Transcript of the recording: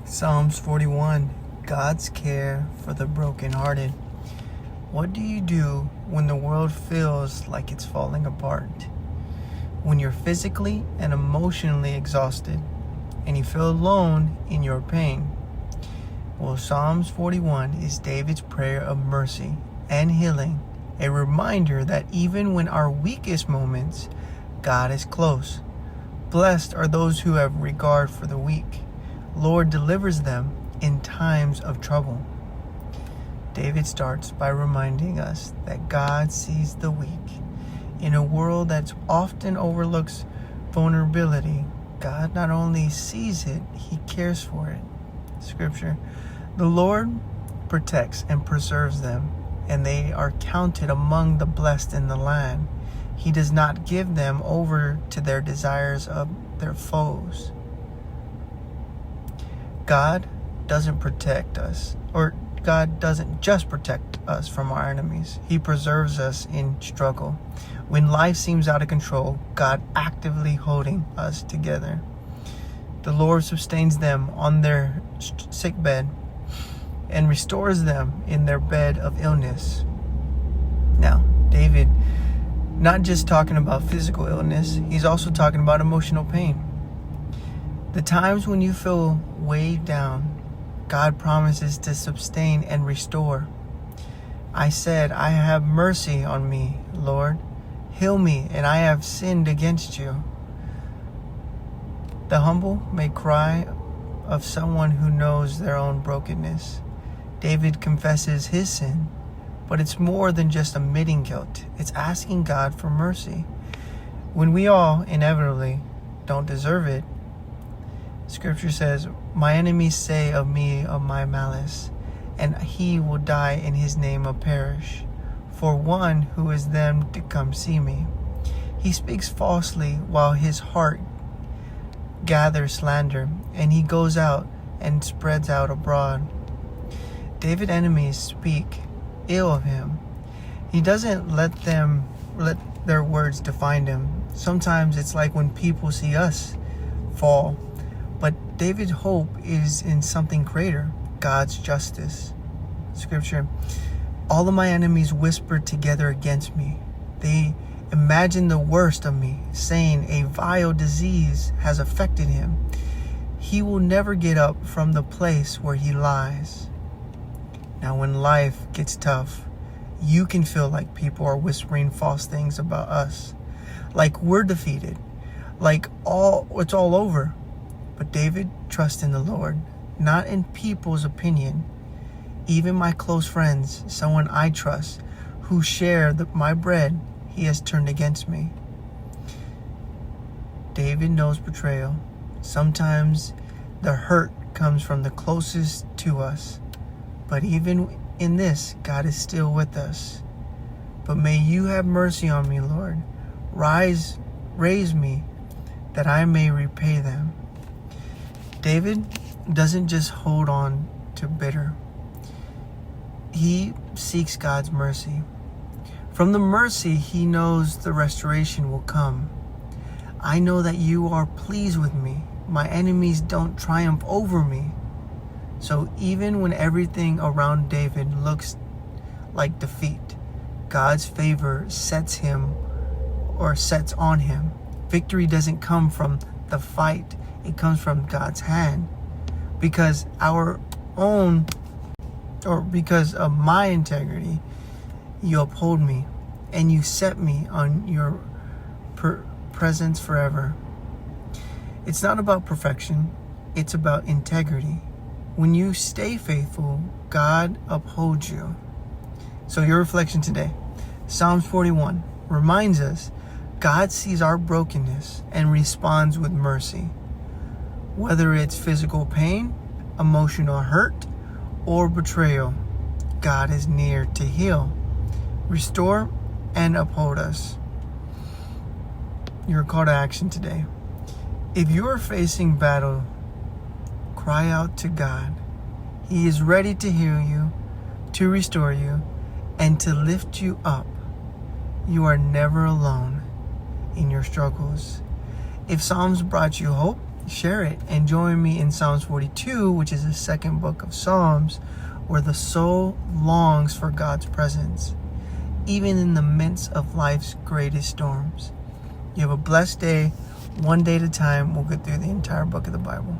Psalms 41, God's care for the brokenhearted. What do you do when the world feels like it's falling apart? When you're physically and emotionally exhausted and you feel alone in your pain? Well, Psalms 41 is David's prayer of mercy and healing, a reminder that even when our weakest moments, God is close. Blessed are those who have regard for the weak. Lord delivers them in times of trouble. David starts by reminding us that God sees the weak. In a world that often overlooks vulnerability, God not only sees it, He cares for it. Scripture, the Lord protects and preserves them, and they are counted among the blessed in the land. He does not give them over to their desires of their foes. God doesn't protect us, or God doesn't just protect us from our enemies. He preserves us in struggle. When life seems out of control, God actively holding us together. The Lord sustains them on their sick bed and restores them in their bed of illness. Now, David, not just talking about physical illness, he's also talking about emotional pain. The times when you feel weighed down, God promises to sustain and restore. I said, I have mercy on me, Lord. Heal me, and I have sinned against you. The humble may cry of someone who knows their own brokenness. David confesses his sin, but it's more than just admitting guilt. It's asking God for mercy. When we all inevitably don't deserve it, Scripture says, my enemies say of me of my malice, and he will die in his name will perish. For one who is them to come see me. He speaks falsely while his heart gathers slander, and he goes out and spreads out abroad. David's enemies speak ill of him. He doesn't let their words define him. Sometimes it's like when people see us fall. But David's hope is in something greater, God's justice. Scripture, all of my enemies whisper together against me. They imagine the worst of me, saying a vile disease has affected him. He will never get up from the place where he lies. Now, when life gets tough, you can feel like people are whispering false things about us, like we're defeated, like it's all over. But David trusts in the Lord, not in people's opinion. Even my close friends, someone I trust, who share my bread, he has turned against me. David knows betrayal. Sometimes the hurt comes from the closest to us. But even in this, God is still with us. But may you have mercy on me, Lord. Raise me, that I may repay them. David doesn't just hold on to bitter. He seeks God's mercy. From the mercy, he knows the restoration will come. I know that you are pleased with me. My enemies don't triumph over me. So even when everything around David looks like defeat, God's favor sets on him. Victory doesn't come from the fight. It comes from God's hand. Because because of my integrity, you uphold me and you set me on your presence forever. It's not about perfection. It's about integrity. When you stay faithful, God upholds you. So your reflection today, Psalms 41 reminds us God sees our brokenness and responds with mercy. Whether it's physical pain, emotional hurt, or betrayal, God is near to heal, restore, and uphold us. Your call to action today. If you are facing battle, cry out to God. He is ready to heal you, to restore you, and to lift you up. You are never alone in your struggles. If Psalms brought you hope, share it and join me in Psalms 42, which is the second book of Psalms, where the soul longs for God's presence, even in the midst of life's greatest storms. You have a blessed day. One day at a time, we'll get through the entire book of the Bible.